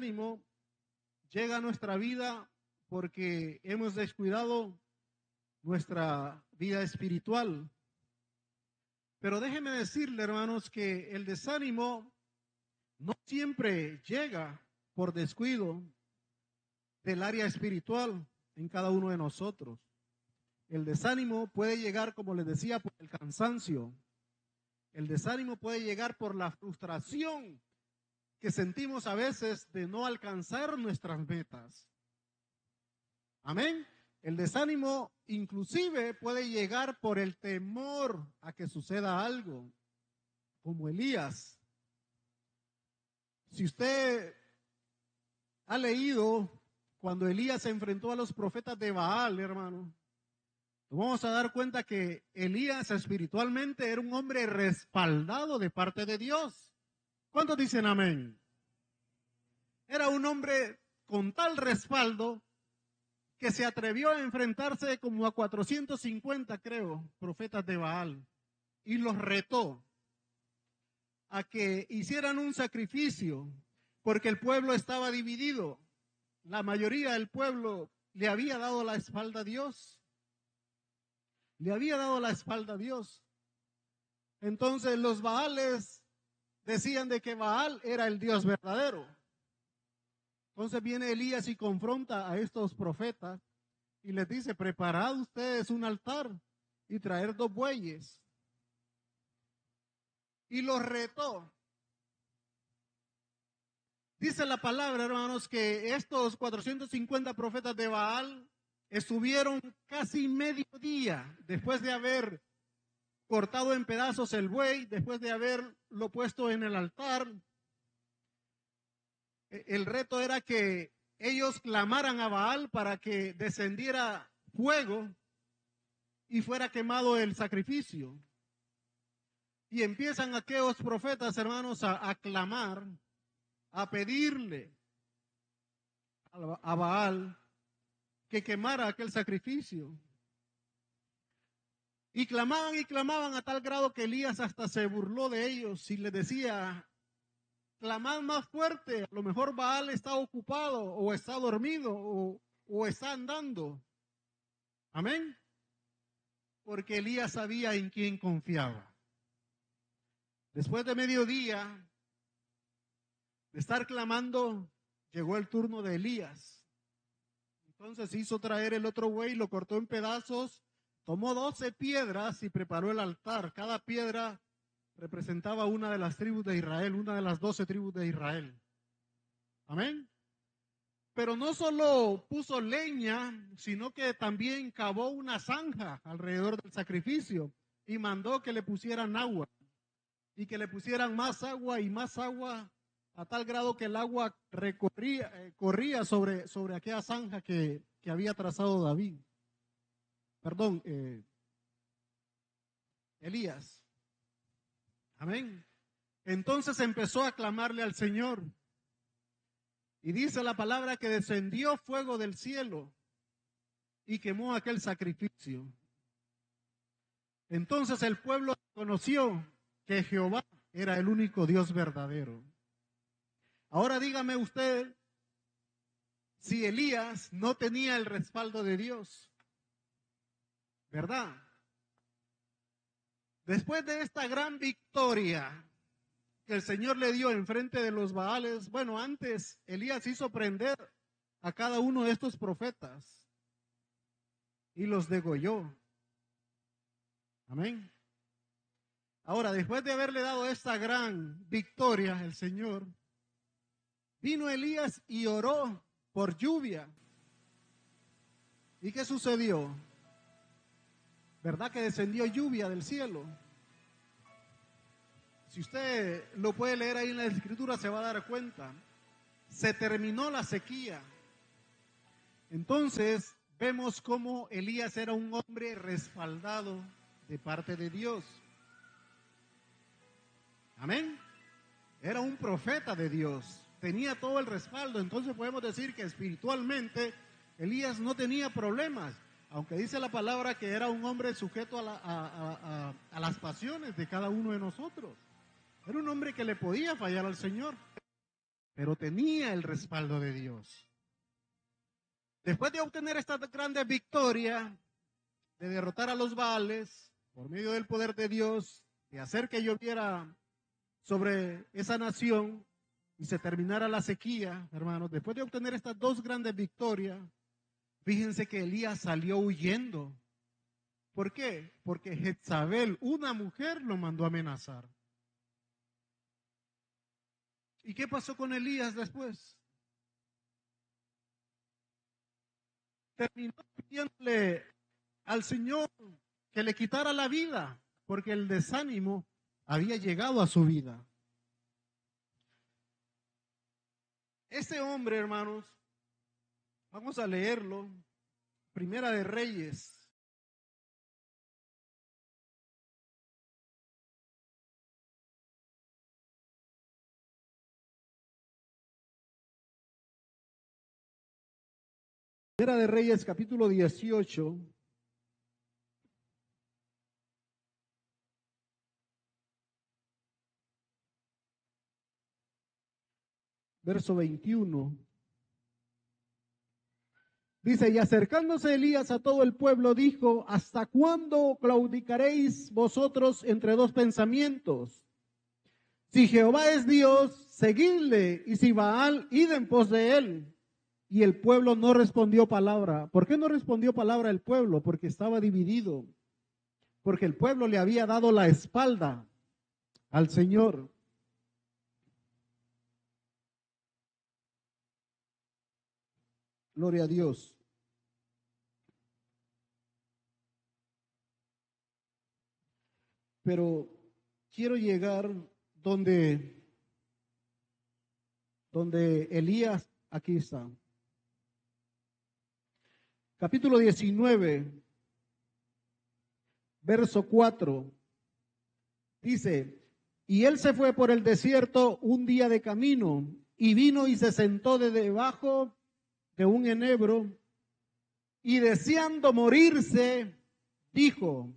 desánimo llega a nuestra vida porque hemos descuidado nuestra vida espiritual. Pero déjenme decirle, hermanos, que el desánimo no siempre llega por descuido del área espiritual en cada uno de nosotros. El desánimo puede llegar, como les decía, por el cansancio. El desánimo puede llegar por la frustración que sentimos a veces de no alcanzar nuestras metas. Amén. El desánimo inclusive puede llegar por el temor a que suceda algo, como Elías. Si usted ha leído cuando Elías se enfrentó a los profetas de Baal, hermano, nos vamos a dar cuenta que Elías espiritualmente era un hombre respaldado de parte de Dios. ¿Cuántos dicen amén? Era un hombre con tal respaldo que se atrevió a enfrentarse como a 450, creo, profetas de Baal, y los retó a que hicieran un sacrificio, porque el pueblo estaba dividido. La mayoría del pueblo le había dado la espalda a Dios. Le había dado la espalda a Dios. Entonces los Baales decían de que Baal era el Dios verdadero. Entonces viene Elías y confronta a estos profetas y les dice: preparad ustedes un altar y traer 2 bueyes. Y los retó. Dice la palabra, hermanos, que estos 450 profetas de Baal estuvieron casi medio día después de haber cortado en pedazos el buey, después de haberlo puesto en el altar. El reto era que ellos clamaran a Baal para que descendiera fuego y fuera quemado el sacrificio. Y empiezan aquellos profetas, hermanos, a clamar, a pedirle a Baal que quemara aquel sacrificio. Y clamaban a tal grado que Elías hasta se burló de ellos y les decía: clamad más fuerte, a lo mejor Baal está ocupado o está dormido o está andando. Amén. Porque Elías sabía en quién confiaba. Después de mediodía de estar clamando, llegó el turno de Elías. Entonces hizo traer el otro buey, lo cortó en pedazos, tomó 12 piedras y preparó el altar. Cada piedra representaba una de las tribus de Israel, una de las 12 tribus de Israel. Amén. Pero no solo puso leña, sino que también cavó una zanja alrededor del sacrificio y mandó que le pusieran agua y que le pusieran más agua y más agua, a tal grado que el agua corría sobre aquella zanja que había trazado David. Perdón, Elías. Amén. Entonces empezó a clamarle al Señor. Y dice la palabra que descendió fuego del cielo y quemó aquel sacrificio. Entonces el pueblo conoció que Jehová era el único Dios verdadero. Ahora dígame usted si Elías no tenía el respaldo de Dios, ¿verdad? Después de esta gran victoria que el Señor le dio en frente de los Baales, bueno, antes Elías hizo prender a cada uno de estos profetas y los degolló. Amén. Ahora, después de haberle dado esta gran victoria, el Señor, vino Elías y oró por lluvia. ¿Y qué sucedió? ¿Verdad que descendió lluvia del cielo? Si usted lo puede leer ahí en la Escritura, se va a dar cuenta. Se terminó la sequía. Entonces, vemos cómo Elías era un hombre respaldado de parte de Dios. Amén. Era un profeta de Dios. Tenía todo el respaldo. Entonces podemos decir que espiritualmente Elías no tenía problemas. Aunque dice la palabra que era un hombre sujeto a las pasiones de cada uno de nosotros. Era un hombre que le podía fallar al Señor. pero tenía el respaldo de Dios. Después de obtener esta grande victoria, de derrotar a los Baales por medio del poder de Dios, de hacer que lloviera sobre esa nación y se terminara la sequía, hermanos, después de obtener estas dos grandes victorias, fíjense que Elías salió huyendo. ¿Por qué? Porque Jezabel, una mujer, lo mandó a amenazar. ¿Y qué pasó con Elías después? Terminó pidiéndole al Señor que le quitara la vida, porque el desánimo había llegado a su vida. Este hombre, hermanos, vamos a leerlo, Primera de Reyes. Primera de Reyes, capítulo 18. Verso 21. Dice, y acercándose Elías a todo el pueblo, dijo, ¿hasta cuándo claudicaréis vosotros entre dos pensamientos? Si Jehová es Dios, seguidle, y si Baal, id en pos de él. Y el pueblo no respondió palabra. ¿Por qué no respondió palabra el pueblo? Porque estaba dividido. Porque el pueblo le había dado la espalda al Señor. Gloria a Dios. Pero quiero llegar donde Elías, aquí está. Capítulo 19, verso 4. Dice, y él se fue por el desierto un día de camino y vino y se sentó de debajo de un enebro y deseando morirse, dijo,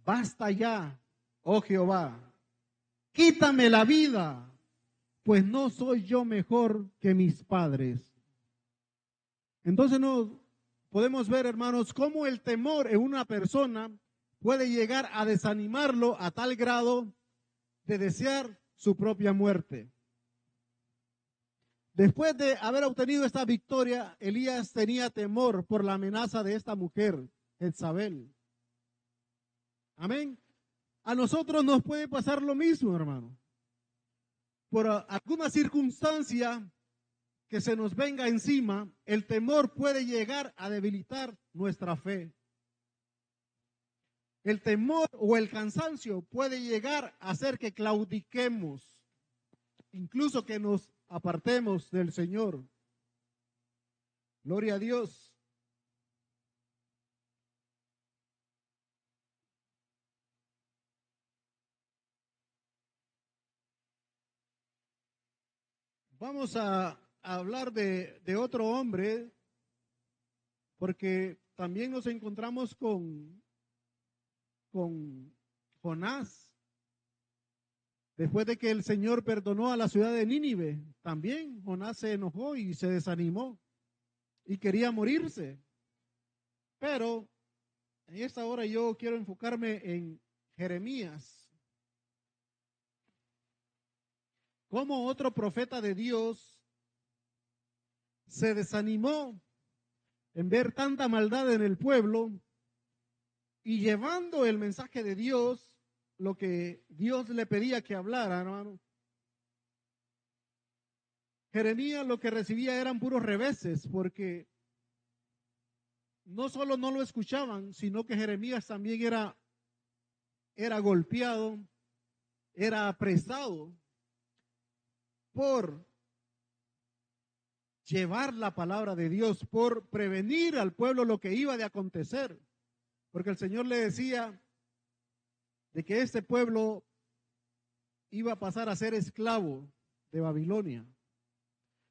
basta ya, oh Jehová, quítame la vida, pues no soy yo mejor que mis padres. Entonces nos podemos ver, hermanos, cómo el temor en una persona puede llegar a desanimarlo a tal grado de desear su propia muerte. Después de haber obtenido esta victoria, Elías tenía temor por la amenaza de esta mujer, Jezabel. Amén. A nosotros nos puede pasar lo mismo, hermano. Por alguna circunstancia que se nos venga encima, el temor puede llegar a debilitar nuestra fe. El temor o el cansancio puede llegar a hacer que claudiquemos, incluso que nos apartemos del Señor. Gloria a Dios. Vamos a hablar de otro hombre, porque también nos encontramos con Jonás. Después de que el Señor perdonó a la ciudad de Nínive, también Jonás se enojó y se desanimó y quería morirse. Pero en esta hora yo quiero enfocarme en Jeremías. Como otro profeta de Dios se desanimó en ver tanta maldad en el pueblo y llevando el mensaje de Dios, lo que Dios le pedía que hablara, hermano. Jeremías lo que recibía eran puros reveses, porque no solo no lo escuchaban, sino que Jeremías también era golpeado, era apresado por llevar la palabra de Dios, por prevenir al pueblo lo que iba de acontecer. Porque el Señor le decía de que este pueblo iba a pasar a ser esclavo de Babilonia.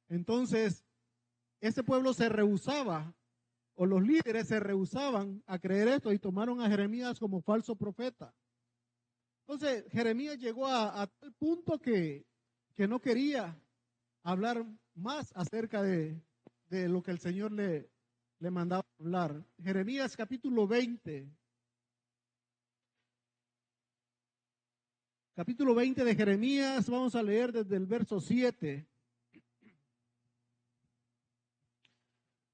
Entonces, este pueblo se rehusaba, o los líderes se rehusaban a creer esto y tomaron a Jeremías como falso profeta. Entonces, Jeremías llegó a tal punto que no quería hablar más acerca de lo que el Señor le mandaba hablar. Jeremías capítulo 20. Capítulo 20 de Jeremías, vamos a leer desde el verso 7.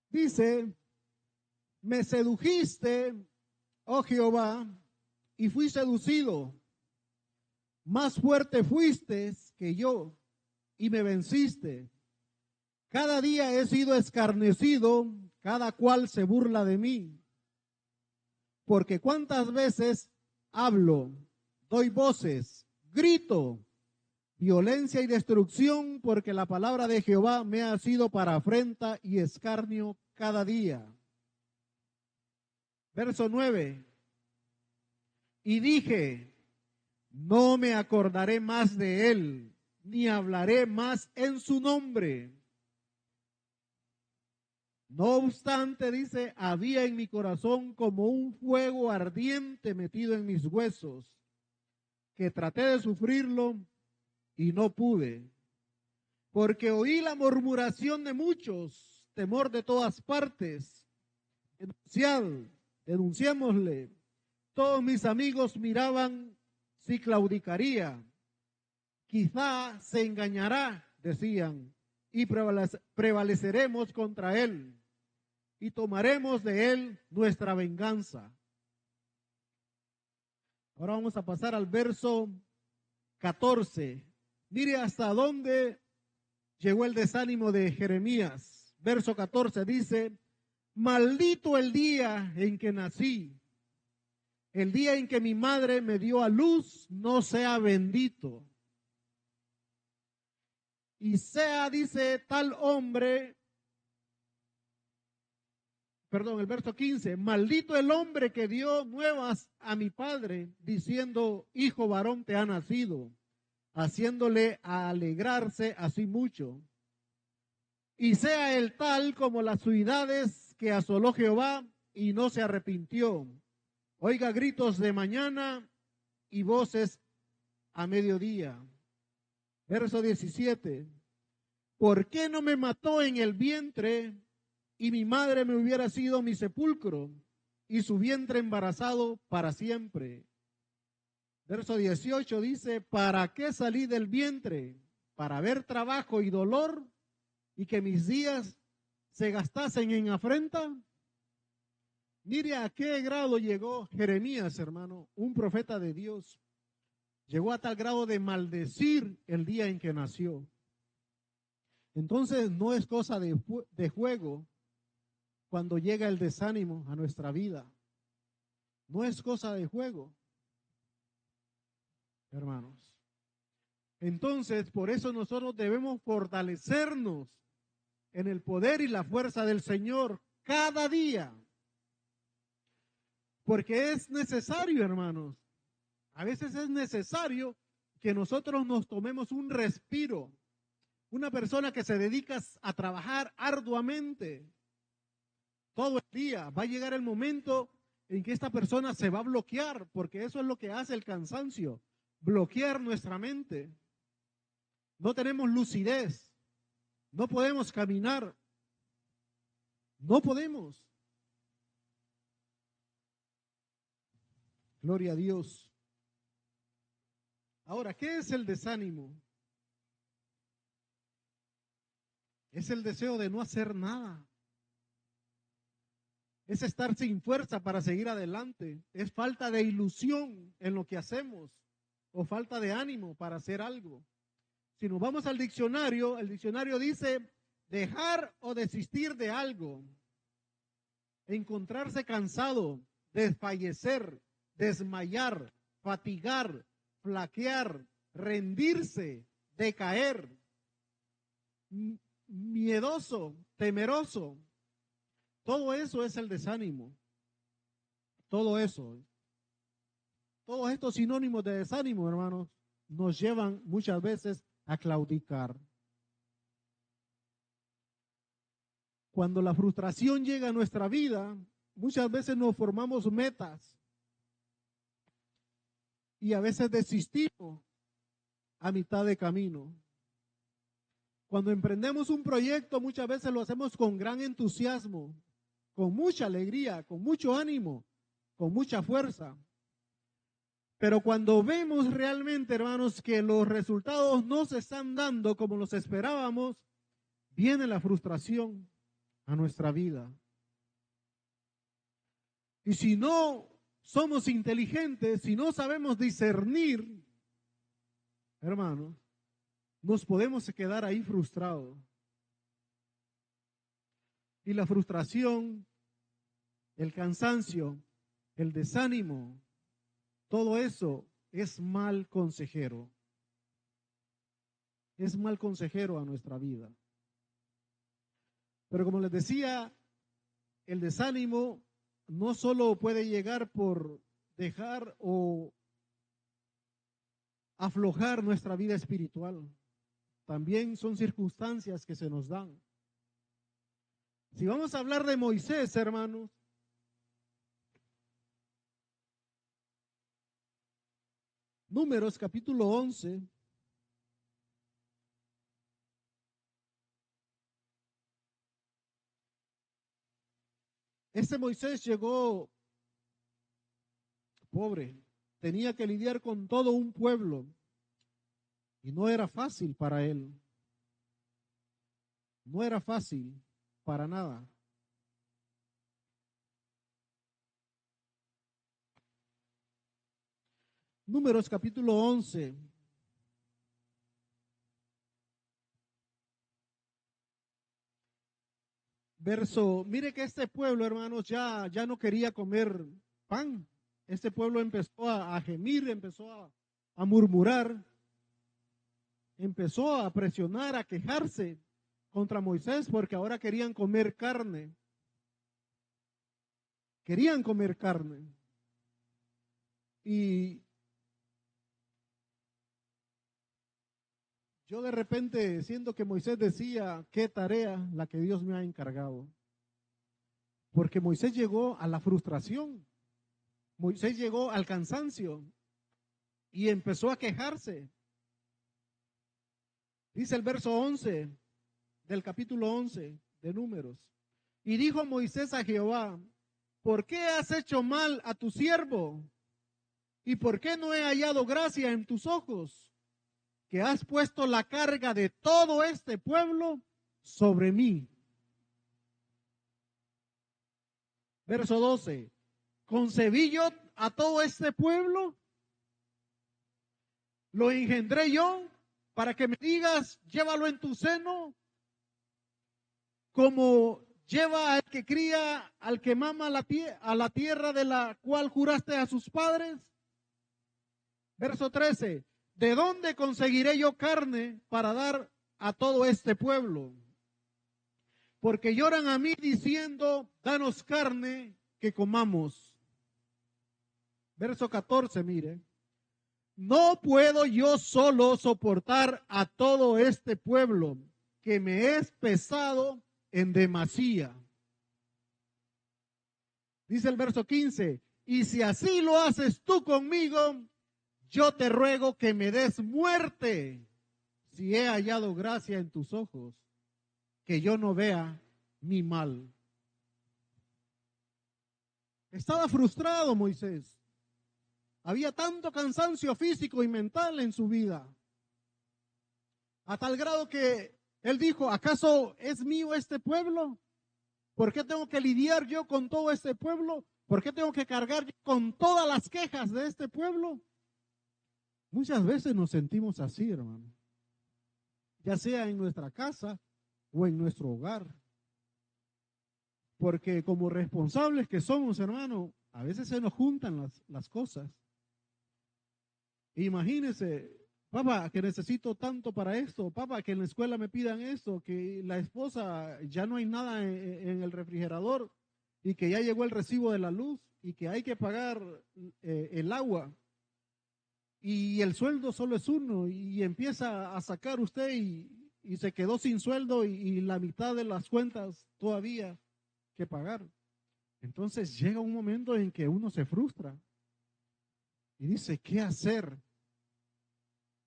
Dice, me sedujiste, oh Jehová, y fui seducido. Más fuerte fuiste que yo y me venciste. Cada día he sido escarnecido, cada cual se burla de mí. Porque cuántas veces hablo, doy voces, grito, violencia y destrucción, porque la palabra de Jehová me ha sido para afrenta y escarnio cada día. Verso 9. Y dije, no me acordaré más de él, ni hablaré más en su nombre. No obstante, dice, había en mi corazón como un fuego ardiente metido en mis huesos, que traté de sufrirlo y no pude, porque oí la murmuración de muchos, temor de todas partes. Denunciémosle. Todos mis amigos miraban si claudicaría. Quizá se engañará, decían, y prevaleceremos contra él, y tomaremos de él nuestra venganza. Ahora vamos a pasar al verso 14. Mire hasta dónde llegó el desánimo de Jeremías. Verso 14 dice, maldito el día en que nací, el día en que mi madre me dio a luz, no sea bendito. Y sea, dice, tal hombre, el verso 15, maldito el hombre que dio nuevas a mi padre, diciendo, hijo varón te ha nacido, haciéndole a alegrarse así mucho. Y sea el tal como las ciudades que asoló Jehová y no se arrepintió. Oiga gritos de mañana y voces a mediodía. Verso 17. ¿Por qué no me mató en el vientre y mi madre me hubiera sido mi sepulcro y su vientre embarazado para siempre? Verso 18 dice, ¿para qué salí del vientre? Para ver trabajo y dolor y que mis días se gastasen en afrenta. Mire a qué grado llegó Jeremías, hermano, un profeta de Dios. Llegó a tal grado de maldecir el día en que nació. Entonces no es cosa de juego cuando llega el desánimo a nuestra vida. No es cosa de juego, hermanos. Entonces, por eso nosotros debemos fortalecernos en el poder y la fuerza del Señor cada día. Porque es necesario, hermanos. A veces es necesario que nosotros nos tomemos un respiro. Una persona que se dedica a trabajar arduamente todo el día, va a llegar el momento en que esta persona se va a bloquear, porque eso es lo que hace el cansancio, bloquear nuestra mente. No tenemos lucidez, no podemos caminar, no podemos. Gloria a Dios. Ahora, ¿qué es el desánimo? Es el deseo de no hacer nada. Es estar sin fuerza para seguir adelante. Es falta de ilusión en lo que hacemos o falta de ánimo para hacer algo. Si nos vamos al diccionario, el diccionario dice dejar o desistir de algo, encontrarse cansado, desfallecer, desmayar, fatigar, flaquear, rendirse, decaer, miedoso, temeroso. Todo eso es el desánimo. Todo eso. Todos estos sinónimos de desánimo, hermanos, nos llevan muchas veces a claudicar. Cuando la frustración llega a nuestra vida, muchas veces nos formamos metas y a veces desistimos a mitad de camino. Cuando emprendemos un proyecto, muchas veces lo hacemos con gran entusiasmo, con mucha alegría, con mucho ánimo, con mucha fuerza. Pero cuando vemos realmente, hermanos, que los resultados no se están dando como los esperábamos, viene la frustración a nuestra vida. Y si no somos inteligentes, si no sabemos discernir, hermanos, nos podemos quedar ahí frustrados. Y la frustración, el cansancio, el desánimo, todo eso es mal consejero. Es mal consejero a nuestra vida. Pero como les decía, el desánimo no solo puede llegar por dejar o aflojar nuestra vida espiritual, también son circunstancias que se nos dan. Si vamos a hablar de Moisés, hermanos, Números capítulo 11, este Moisés llegó pobre, tenía que lidiar con todo un pueblo y no era fácil para él, no era fácil para nada. Números capítulo 11. Mire que este pueblo, hermanos, ya no quería comer pan. Este pueblo empezó a gemir, empezó a murmurar, empezó a presionar, a quejarse contra Moisés porque ahora querían comer carne. Querían comer carne. Y yo de repente siento que Moisés decía, qué tarea la que Dios me ha encargado. Porque Moisés llegó a la frustración, Moisés llegó al cansancio y empezó a quejarse. Dice el verso 11 del capítulo 11 de Números. Y dijo Moisés a Jehová, ¿por qué has hecho mal a tu siervo? ¿Y por qué no he hallado gracia en tus ojos? Que has puesto la carga de todo este pueblo sobre mí. Verso 12. ¿Concebí yo a todo este pueblo? ¿Lo engendré yo para que me digas, llévalo en tu seno? Como lleva al que cría, al que mama a la tierra de la cual juraste a sus padres. Verso 13. ¿De dónde conseguiré yo carne para dar a todo este pueblo? Porque lloran a mí diciendo, danos carne que comamos. Verso 14, mire. No puedo yo solo soportar a todo este pueblo, que me es pesado en demasía. Dice el verso 15, y si así lo haces tú conmigo, yo te ruego que me des muerte, si he hallado gracia en tus ojos, que yo no vea mi mal. Estaba frustrado Moisés. Había tanto cansancio físico y mental en su vida, a tal grado que él dijo, ¿acaso es mío este pueblo? ¿Por qué tengo que lidiar yo con todo este pueblo? ¿Por qué tengo que cargar con todas las quejas de este pueblo? Muchas veces nos sentimos así, hermano, ya sea en nuestra casa o en nuestro hogar. Porque como responsables que somos, hermano, a veces se nos juntan las cosas. Imagínese, papá, que necesito tanto para esto, papá, que en la escuela me pidan esto, que la esposa ya no hay nada en el refrigerador y que ya llegó el recibo de la luz y que hay que pagar el agua y el sueldo solo es uno y empieza a sacar usted y se quedó sin sueldo y la mitad de las cuentas todavía que pagar. Entonces llega un momento en que uno se frustra y dice, ¿qué hacer?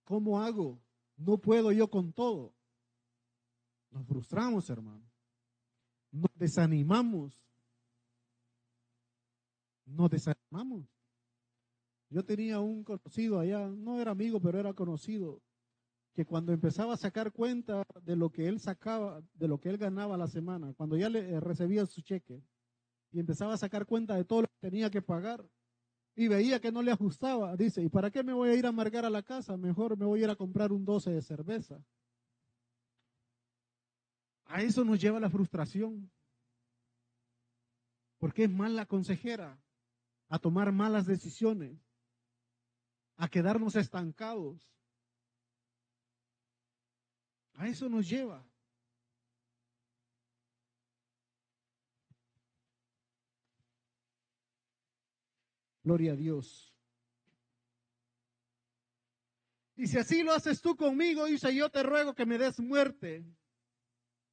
¿Cómo hago? No puedo yo con todo. Nos frustramos, hermano. Nos desanimamos. Nos desanimamos. Yo tenía un conocido allá, no era amigo, pero era conocido, que cuando empezaba a sacar cuenta de lo que él sacaba, de lo que él ganaba a la semana, cuando ya le recibía su cheque y empezaba a sacar cuenta de todo lo que tenía que pagar y veía que no le ajustaba, dice, ¿y para qué me voy a ir a amargar a la casa? Mejor me voy a ir a comprar un 12 de cerveza. A eso nos lleva la frustración, porque es mala consejera, a tomar malas decisiones, a quedarnos estancados. A eso nos lleva. Gloria a Dios. Y si así lo haces tú conmigo, dice, yo te ruego que me des muerte.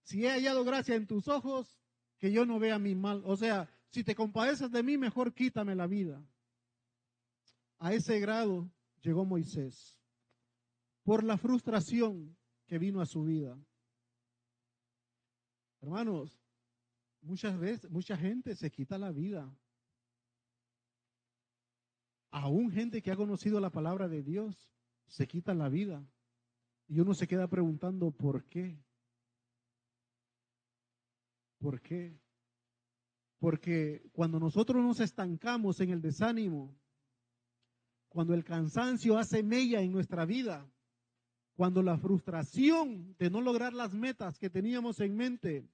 Si he hallado gracia en tus ojos, que yo no vea mi mal. O sea, si te compadeces de mí, mejor quítame la vida. A ese grado llegó Moisés por la frustración que vino a su vida. Hermanos, muchas veces, mucha gente se quita la vida. Aún gente que ha conocido la palabra de Dios se quita la vida. Y uno se queda preguntando, ¿por qué? ¿Por qué? Porque cuando nosotros nos estancamos en el desánimo, cuando el cansancio hace mella en nuestra vida, cuando la frustración de no lograr las metas que teníamos en mente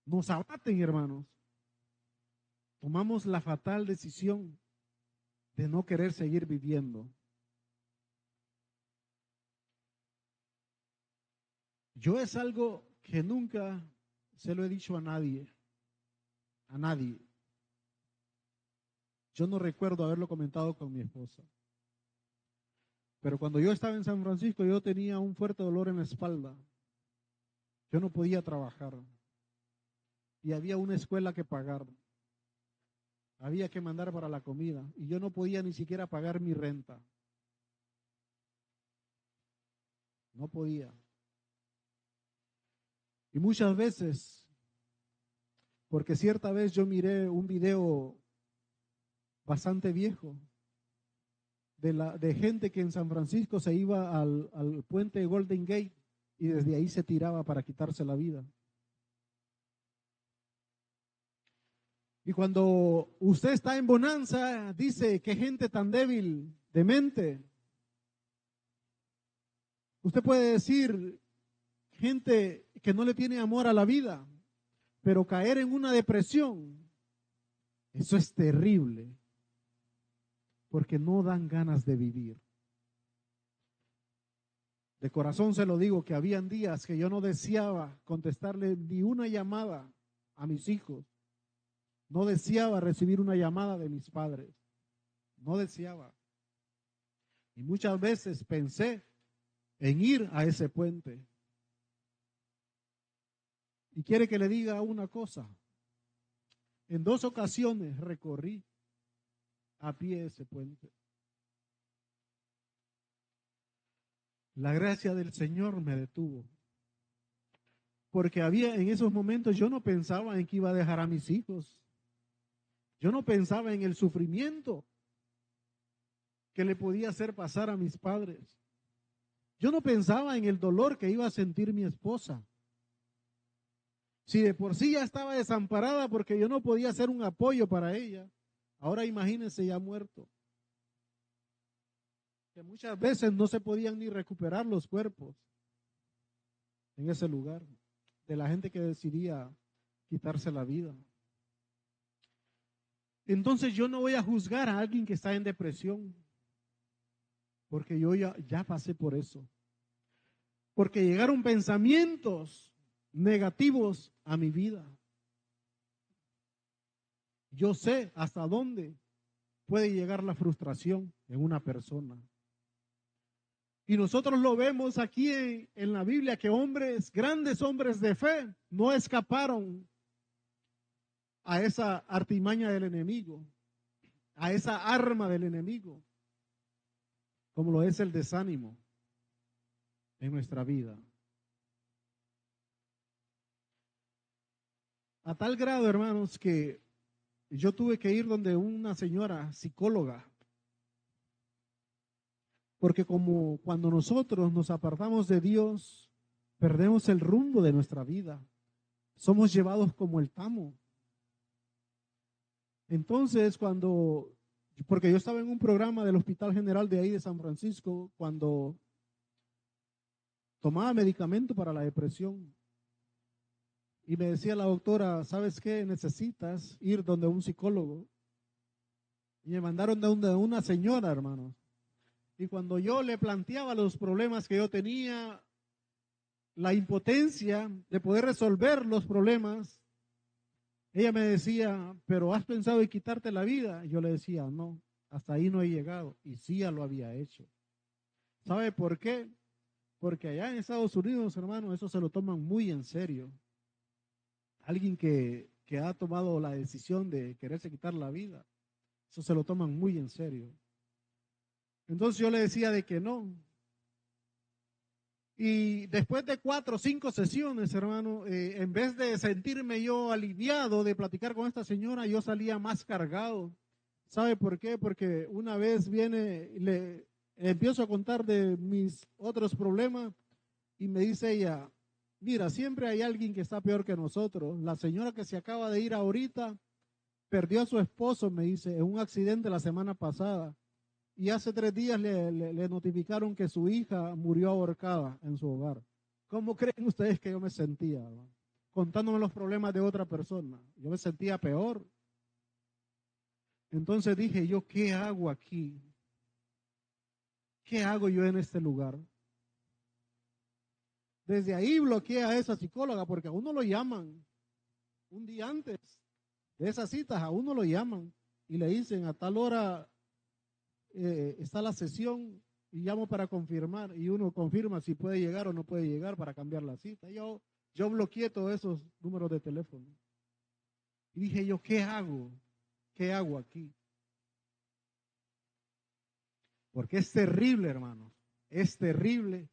nos abaten, hermanos, tomamos la fatal decisión de no querer seguir viviendo. Yo es algo que nunca se lo he dicho a nadie, a nadie. Yo no recuerdo haberlo comentado con mi esposa. Pero cuando yo estaba en San Francisco, yo tenía un fuerte dolor en la espalda. Yo no podía trabajar. Y había una escuela que pagar. Había que mandar para la comida. Y yo no podía ni siquiera pagar mi renta. No podía. Y muchas veces, porque cierta vez yo miré un video bastante viejo de gente que en San Francisco se iba al puente Golden Gate y desde ahí se tiraba para quitarse la vida. Y cuando usted está en bonanza, dice, qué gente tan débil de mente. Usted puede decir, gente que no le tiene amor a la vida, pero caer en una depresión, eso es terrible, porque no dan ganas de vivir. De corazón se lo digo que habían días que yo no deseaba contestarle ni una llamada a mis hijos. No deseaba recibir una llamada de mis padres. No deseaba. Y muchas veces pensé en ir a ese puente. Y quiere que le diga una cosa. En 2 ocasiones recorrí a pie ese puente. La gracia del Señor me detuvo. Porque había en esos momentos yo no pensaba en que iba a dejar a mis hijos. Yo no pensaba en el sufrimiento que le podía hacer pasar a mis padres. Yo no pensaba en el dolor que iba a sentir mi esposa. Si de por sí ya estaba desamparada porque yo no podía ser un apoyo para ella, ahora imagínense ya muerto. Que muchas veces no se podían ni recuperar los cuerpos en ese lugar de la gente que decidía quitarse la vida. Entonces yo no voy a juzgar a alguien que está en depresión, porque yo ya pasé por eso. Porque llegaron pensamientos negativos a mi vida. Yo sé hasta dónde puede llegar la frustración en una persona. Y nosotros lo vemos aquí en la Biblia, que hombres, grandes hombres de fe, no escaparon a esa artimaña del enemigo, a esa arma del enemigo, como lo es el desánimo en nuestra vida. A tal grado, hermanos, que yo tuve que ir donde una señora psicóloga, porque como cuando nosotros nos apartamos de Dios, perdemos el rumbo de nuestra vida. Somos llevados como el tamo. Entonces, porque yo estaba en un programa del Hospital General de ahí de San Francisco, cuando tomaba medicamento para la depresión, y me decía la doctora, ¿sabes qué? Necesitas ir donde un psicólogo. Y me mandaron donde una señora, hermano. Y cuando yo le planteaba los problemas que yo tenía, la impotencia de poder resolver los problemas, ella me decía, ¿pero has pensado en quitarte la vida? Y yo le decía, no, hasta ahí no he llegado. Y sí, ya lo había hecho. ¿Sabe por qué? Porque allá en Estados Unidos, hermano, eso se lo toman muy en serio. Alguien que ha tomado la decisión de quererse quitar la vida, eso se lo toman muy en serio. Entonces yo le decía de que no. Y después de 4 o 5 sesiones, hermano, en vez de sentirme yo aliviado de platicar con esta señora, yo salía más cargado. ¿Sabe por qué? Porque una vez viene, le empiezo a contar de mis otros problemas y me dice ella, mira, siempre hay alguien que está peor que nosotros. La señora que se acaba de ir ahorita perdió a su esposo, me dice, en un accidente la semana pasada. Y hace 3 días le notificaron que su hija murió ahorcada en su hogar. ¿Cómo creen ustedes que yo me sentía, hermano? Contándome los problemas de otra persona? Yo me sentía peor. Entonces dije yo, ¿qué hago aquí? ¿Qué hago yo en este lugar? Desde ahí bloqueé a esa psicóloga porque a uno lo llaman un día antes de esas citas, a uno lo llaman y le dicen a tal hora está la sesión y llamo para confirmar y uno confirma si puede llegar o no puede llegar para cambiar la cita. Yo bloqueé todos esos números de teléfono y dije yo, ¿qué hago? ¿Qué hago aquí? Porque es terrible, hermanos, es terrible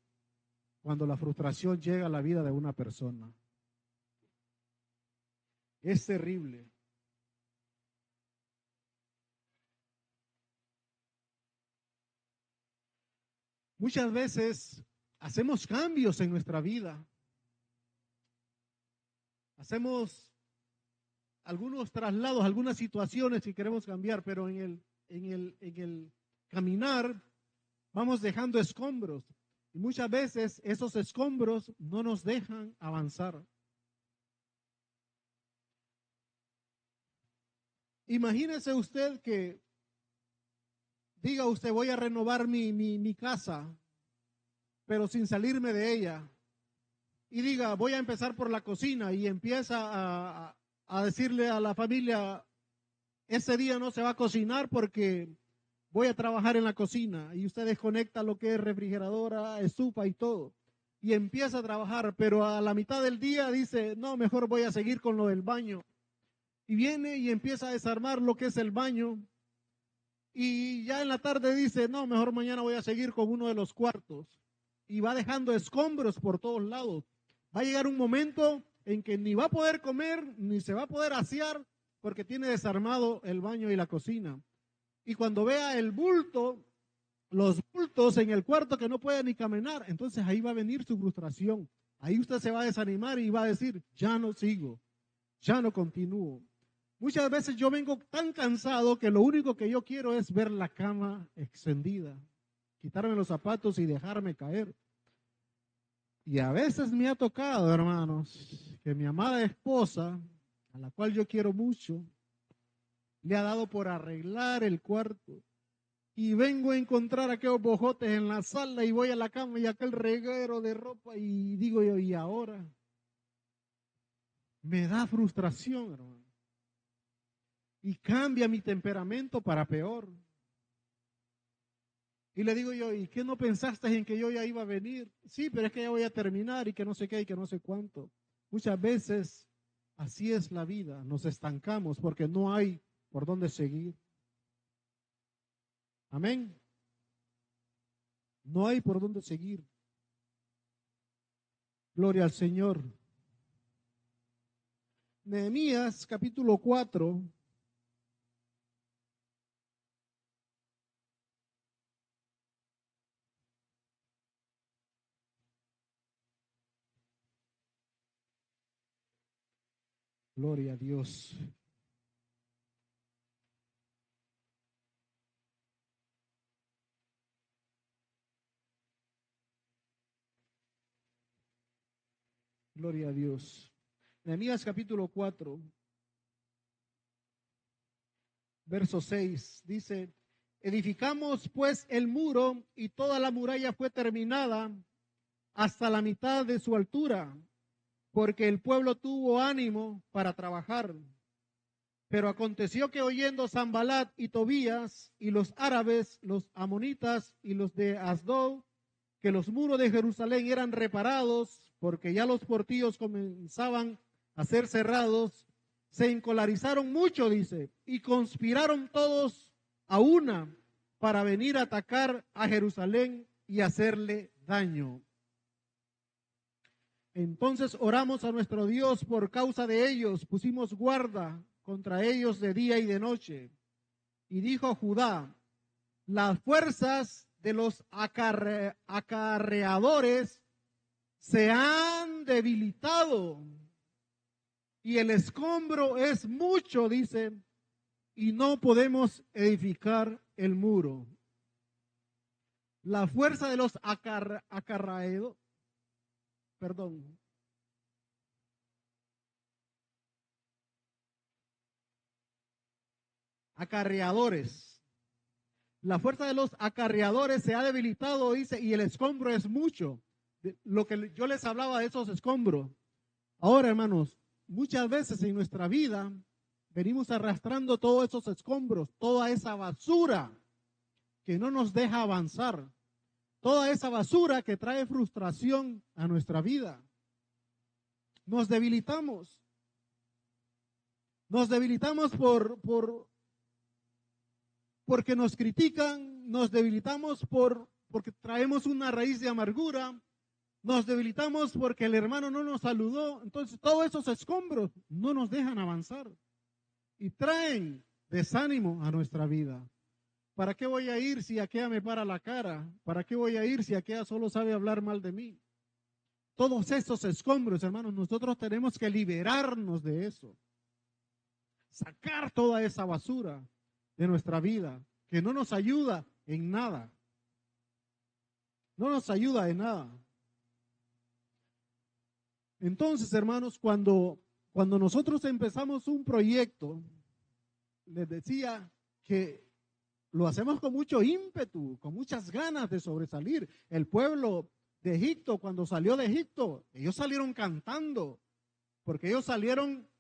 cuando la frustración llega a la vida de una persona. Es terrible. Muchas veces hacemos cambios en nuestra vida. Hacemos algunos traslados, algunas situaciones que queremos cambiar, pero en el caminar vamos dejando escombros. Y muchas veces esos escombros no nos dejan avanzar. Imagínese usted que diga usted, voy a renovar mi casa, pero sin salirme de ella. Y diga, voy a empezar por la cocina y empieza a decirle a la familia, ese día no se va a cocinar porque voy a trabajar en la cocina. Y usted desconecta lo que es refrigeradora, estufa y todo. Y empieza a trabajar, pero a la mitad del día dice, no, mejor voy a seguir con lo del baño. Y viene y empieza a desarmar lo que es el baño. Y ya en la tarde dice, no, mejor mañana voy a seguir con uno de los cuartos. Y va dejando escombros por todos lados. Va a llegar un momento en que ni va a poder comer, ni se va a poder asear, porque tiene desarmado el baño y la cocina. Y cuando vea el bulto, los bultos en el cuarto que no puede ni caminar, entonces ahí va a venir su frustración. Ahí usted se va a desanimar y va a decir, ya no sigo, ya no continúo. Muchas veces yo vengo tan cansado que lo único que yo quiero es ver la cama extendida, quitarme los zapatos y dejarme caer. Y a veces me ha tocado, hermanos, que mi amada esposa, a la cual yo quiero mucho, le ha dado por arreglar el cuarto. Y vengo a encontrar aquellos bojotes en la sala y voy a la cama y aquel reguero de ropa y digo yo, ¿y ahora? Me da frustración, hermano. Y cambia mi temperamento para peor. Y le digo yo, ¿y qué no pensaste en que yo ya iba a venir? Sí, pero es que ya voy a terminar y que no sé qué y que no sé cuánto. Muchas veces así es la vida, nos estancamos porque no hay por dónde seguir. Amén. No hay por dónde seguir. Gloria al Señor. Nehemías capítulo 4. Gloria a Dios. Gloria a Dios. Nehemías capítulo 4, verso 6, dice: edificamos pues el muro y toda la muralla fue terminada hasta la mitad de su altura, porque el pueblo tuvo ánimo para trabajar. Pero aconteció que oyendo Sanbalat y Tobías y los árabes, los amonitas y los de Asdod, que los muros de Jerusalén eran reparados, porque ya los portillos comenzaban a ser cerrados, se encolarizaron mucho, dice, y conspiraron todos a una para venir a atacar a Jerusalén y hacerle daño. Entonces oramos a nuestro Dios por causa de ellos, pusimos guarda contra ellos de día y de noche. Y dijo Judá: las fuerzas de los acarreadores se han debilitado y el escombro es mucho, dice, y no podemos edificar el muro. La fuerza de los acarreadores, perdón, acarreadores. La fuerza de los acarreadores se ha debilitado, dice, y el escombro es mucho. Lo que yo les hablaba de esos escombros. Ahora, hermanos, muchas veces en nuestra vida venimos arrastrando todos esos escombros, toda esa basura que no nos deja avanzar, toda esa basura que trae frustración a nuestra vida. Nos debilitamos porque nos critican, nos debilitamos porque traemos una raíz de amargura, nos debilitamos porque el hermano no nos saludó. Entonces todos esos escombros no nos dejan avanzar y traen desánimo a nuestra vida. ¿Para qué voy a ir si aquella me para la cara? ¿Para qué voy a ir si aquella solo sabe hablar mal de mí? Todos esos escombros, hermanos, nosotros tenemos que liberarnos de eso. Sacar toda esa basura de nuestra vida que no nos ayuda en nada. No nos ayuda en nada. Entonces, hermanos, cuando nosotros empezamos un proyecto, les decía que lo hacemos con mucho ímpetu, con muchas ganas de sobresalir. El pueblo de Egipto, cuando salió de Egipto, ellos salieron cantando, porque ellos salieron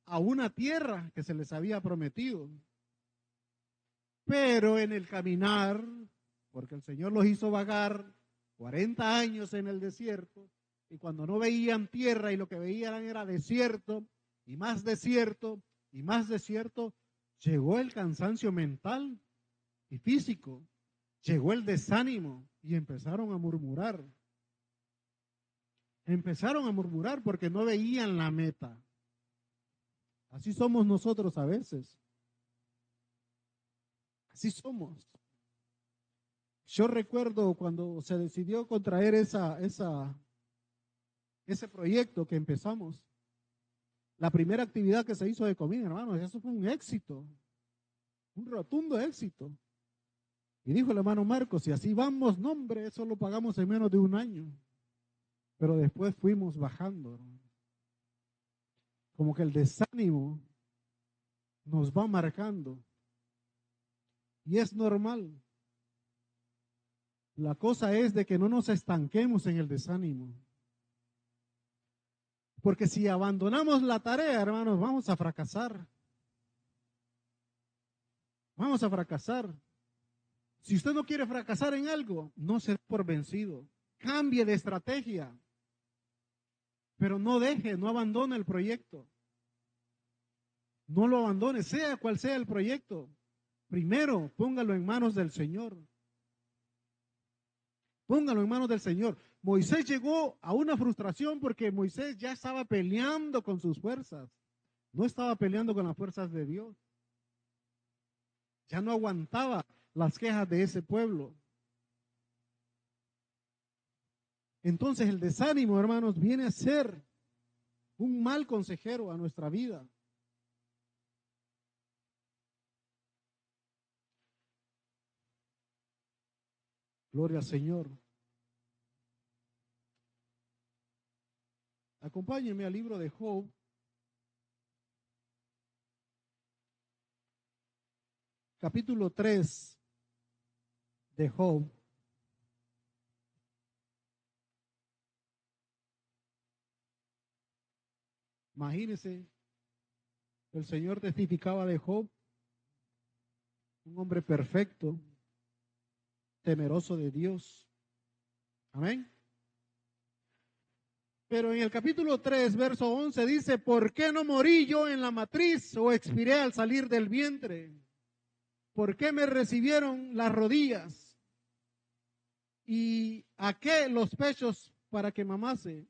a una tierra que se les había prometido. Pero en el caminar, porque el Señor los hizo vagar 40 años en el desierto, y cuando no veían tierra y lo que veían era desierto, y más desierto, y más desierto, llegó el cansancio mental y físico, llegó el desánimo y empezaron a murmurar. Empezaron a murmurar porque no veían la meta. Así somos nosotros a veces. Así somos. Yo recuerdo cuando se decidió contraer ese proyecto que empezamos, la primera actividad que se hizo de comida, hermanos, eso fue un éxito, un rotundo éxito. Y dijo el hermano Marcos: si así vamos, no hombre, eso lo pagamos en menos de un año. Pero después fuimos bajando, hermano. Como que el desánimo nos va marcando. Y es normal. La cosa es de que no nos estanquemos en el desánimo. Porque si abandonamos la tarea, hermanos, vamos a fracasar. Vamos a fracasar. Si usted no quiere fracasar en algo, no se dé por vencido. Cambie de estrategia. Pero no deje, no abandone el proyecto. No lo abandone, sea cual sea el proyecto. Primero, póngalo en manos del Señor. Póngalo en manos del Señor. Moisés llegó a una frustración porque Moisés ya estaba peleando con sus fuerzas. No estaba peleando con las fuerzas de Dios. Ya no aguantaba las quejas de ese pueblo. Entonces el desánimo, hermanos, viene a ser un mal consejero a nuestra vida. Gloria al Señor. Acompáñenme al libro de Job, capítulo 3 de Job. Imagínense, el Señor testificaba de Job, un hombre perfecto, temeroso de Dios. Amén. Pero en el capítulo 3, verso 11 dice, ¿por qué no morí yo en la matriz o expiré al salir del vientre? ¿Por qué me recibieron las rodillas? ¿Y a qué los pechos para que mamase?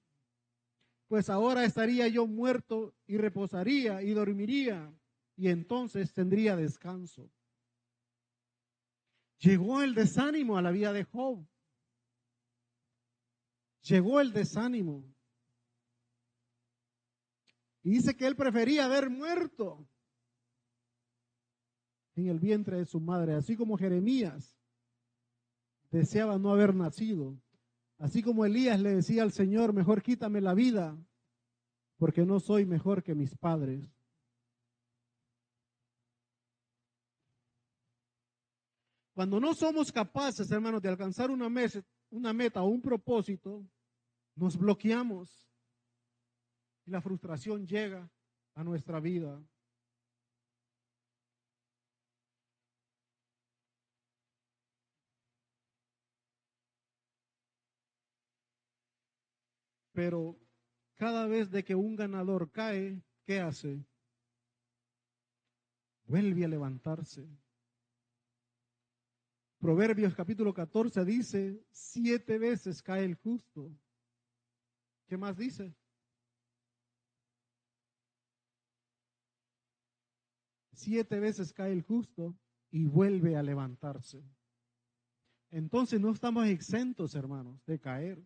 Pues ahora estaría yo muerto y reposaría y dormiría y entonces tendría descanso. Llegó el desánimo a la vida de Job. Llegó el desánimo. Y dice que él prefería haber muerto en el vientre de su madre, así como Jeremías deseaba no haber nacido, así como Elías le decía al Señor, mejor quítame la vida, porque no soy mejor que mis padres. Cuando no somos capaces, hermanos, de alcanzar una meta o un propósito, nos bloqueamos y la frustración llega a nuestra vida. Pero cada vez de que un ganador cae, ¿qué hace? Vuelve a levantarse. Proverbios capítulo 14 dice, 7 veces cae el justo. ¿Qué más dice? 7 veces cae el justo y vuelve a levantarse. Entonces no estamos exentos, hermanos, de caer.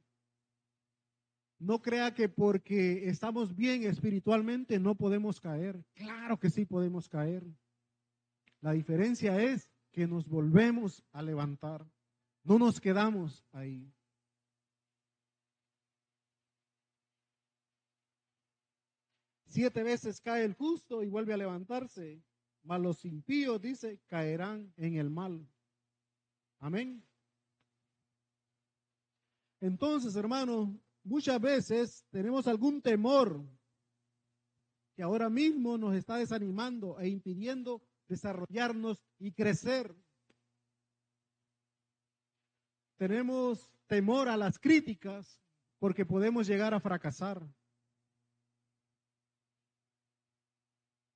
No crea que porque estamos bien espiritualmente no podemos caer. Claro que sí podemos caer. La diferencia es que nos volvemos a levantar. No nos quedamos ahí. Siete veces cae el justo y vuelve a levantarse. Mas los impíos, dice, caerán en el mal. Amén. Entonces, hermanos, muchas veces tenemos algún temor que ahora mismo nos está desanimando e impidiendo desarrollarnos y crecer. Tenemos temor a las críticas porque podemos llegar a fracasar.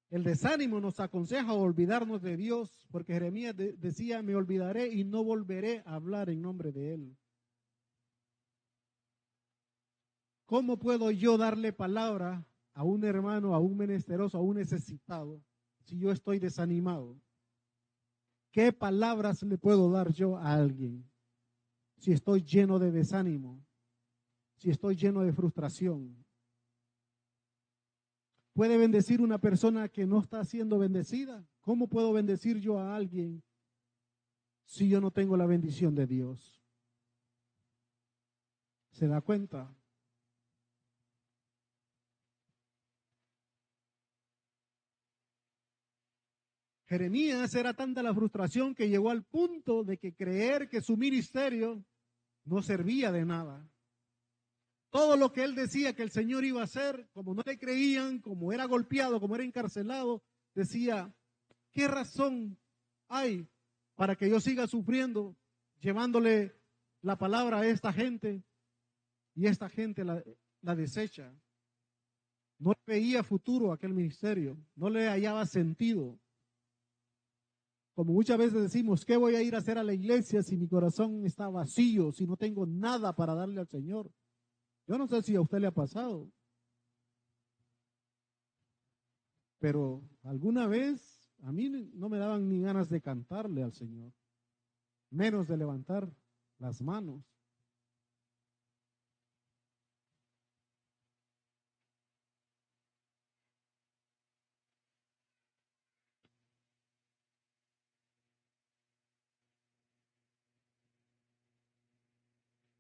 El desánimo nos aconseja olvidarnos de Dios, porque Jeremías decía, me olvidaré y no volveré a hablar en nombre de Él. ¿Cómo puedo yo darle palabra a un hermano, a un menesteroso, a un necesitado, si yo estoy desanimado? ¿Qué palabras le puedo dar yo a alguien si estoy lleno de desánimo, si estoy lleno de frustración? ¿Puede bendecir una persona que no está siendo bendecida? ¿Cómo puedo bendecir yo a alguien si yo no tengo la bendición de Dios? ¿Se da cuenta? Jeremías era tanta la frustración que llegó al punto de que creer que su ministerio no servía de nada. Todo lo que él decía que el Señor iba a hacer, como no le creían, como era golpeado, como era encarcelado, decía, ¿qué razón hay para que yo siga sufriendo llevándole la palabra a esta gente y esta gente la desecha? No le veía futuro a aquel ministerio, no le hallaba sentido. Como muchas veces decimos, ¿qué voy a ir a hacer a la iglesia si mi corazón está vacío, si no tengo nada para darle al Señor? Yo no sé si a usted le ha pasado. pero alguna vez a mí no me daban ni ganas de cantarle al Señor, menos de levantar las manos.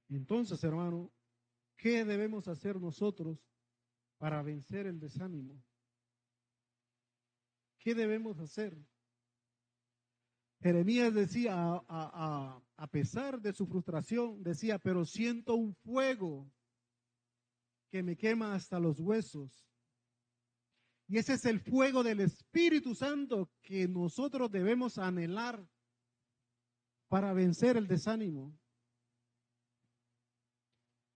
Entonces, hermano, ¿qué debemos hacer nosotros para vencer el desánimo? ¿Qué debemos hacer? Jeremías decía, a pesar de su frustración, decía, pero siento un fuego que me quema hasta los huesos. Y ese es el fuego del Espíritu Santo que nosotros debemos anhelar para vencer el desánimo.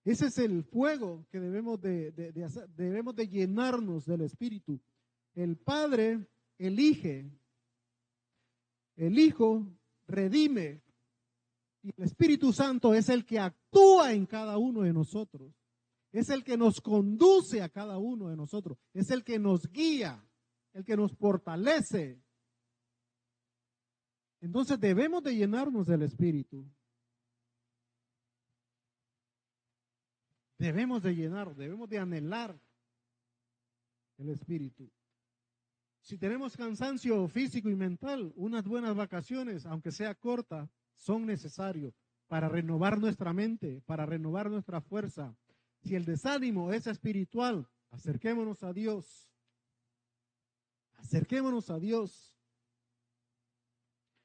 Ese es el fuego que debemos de hacer, debemos de llenarnos del Espíritu. El Padre elige, el Hijo redime y el Espíritu Santo es el que actúa en cada uno de nosotros. Es el que nos conduce a cada uno de nosotros. Es el que nos guía, el que nos fortalece. Entonces debemos de llenarnos del Espíritu. Debemos de llenar, debemos de anhelar el Espíritu. Si tenemos cansancio físico y mental, unas buenas vacaciones, aunque sea corta, son necesarios para renovar nuestra mente, para renovar nuestra fuerza. Si el desánimo es espiritual, acerquémonos a Dios. Acerquémonos a Dios.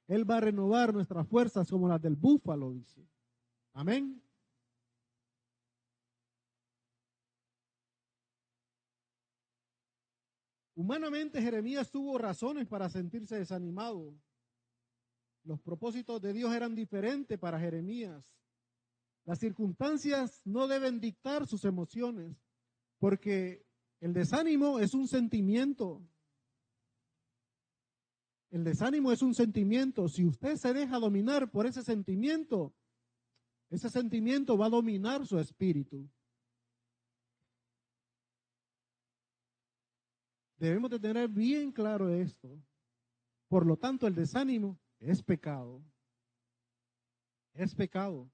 Él va a renovar nuestras fuerzas como las del búfalo, dice. Amén. Humanamente, Jeremías tuvo razones para sentirse desanimado. Los propósitos de Dios eran diferentes para Jeremías. Las circunstancias no deben dictar sus emociones, porque el desánimo es un sentimiento. El desánimo es un sentimiento. Si usted se deja dominar por ese sentimiento va a dominar su espíritu. Debemos de tener bien claro esto. Por lo tanto, el desánimo es pecado. Es pecado.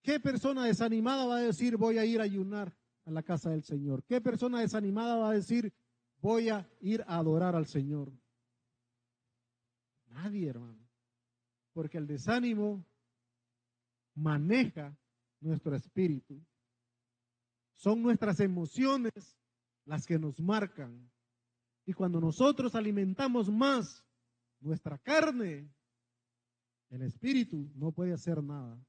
¿Qué persona desanimada va a decir voy a ir a ayunar a la casa del Señor? ¿Qué persona desanimada va a decir voy a ir a adorar al Señor? Nadie, hermano. Porque el desánimo maneja nuestro espíritu. Son nuestras emociones las que nos marcan. Y cuando nosotros alimentamos más nuestra carne, el espíritu no puede hacer nada.